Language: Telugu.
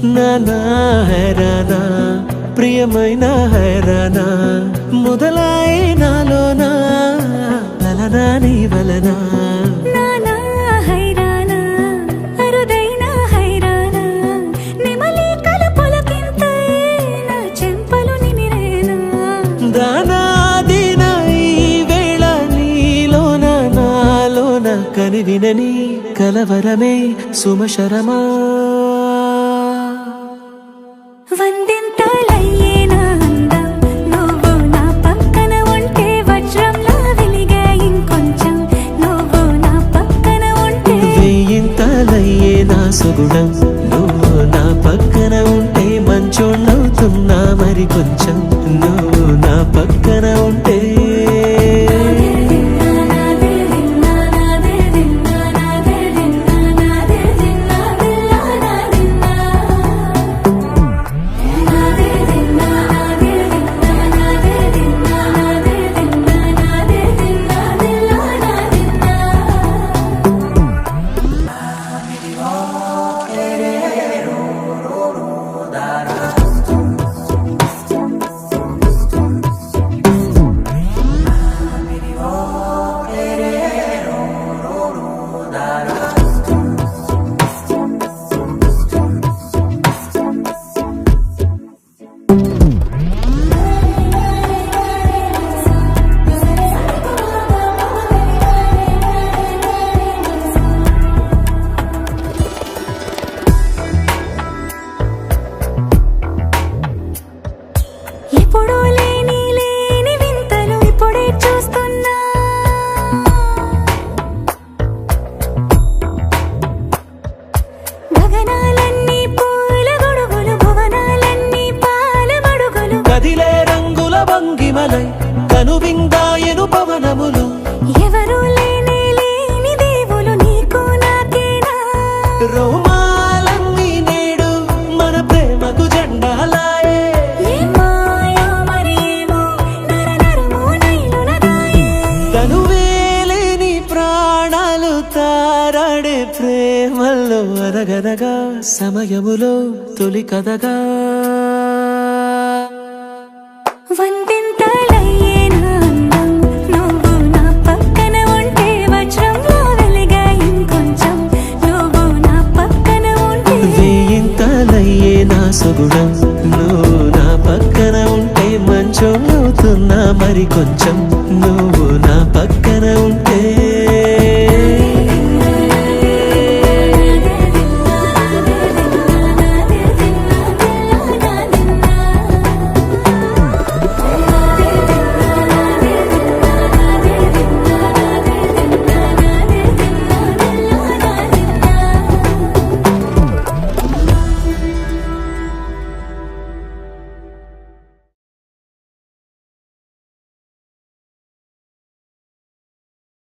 నానా హైరానా ప్రియమైన హైరానా మొదలాయి నాలోనా లలనా నీ వలనా నానా హైరానా అరుదైన హైరానా నెమలి కలుపులకింతై నా చెంపలు నిమిరేనా దానా దినా ఈ వేళ నీలోన నాలోన కనివినని కలవరమే సుమశరమా వందింతలయ్యేనా అందం నువ్వు నా పక్కన ఉంటే వజ్రంలా వెలిగే ఇంకొంచెం నువ్వు నా పక్కన ఉంటే వెయ్యింతలయ్యే నా సుగుణం నువ్వు నా పక్కన ఉంటే మంచోణ్ణవుతున్నా మరి కొంచెం నువ్వు నా పక్కన ఉంటే ఎప్పుడూ లేని వింతలు ఇప్పుడే చూస్తున్నా గగనాలన్నీ పూల గొడుగులు భువనాలన్నీ పాల మడుగులు కదిలే రంగుల భంగిమలై కనువిందాయను పవనములు ఎవరూ లేని దేవులు నీకు నాకేనా రోమాలన్నీ నేడు మన ప్రేమకు జెండాలాయే మాయో మరేమో నరనరమో నైలునదాయే తనువేలేని ప్రాణాలు తారాడే ప్రేమల్లో అరగరగా సమయములో తొలి కథగా వందింతలయ్యేనా అందం నువ్వు నా పక్కన ఉంటే వజ్రంలా వెలిగే ఇంకొంచెం నువ్వు నా పక్కన ఉంటే వెయ్యింతలయ్యే నా సుగుణం నువ్వు నా పక్కన ఉంటే మంచోణ్ణవుతున్నా మరి కొంచెం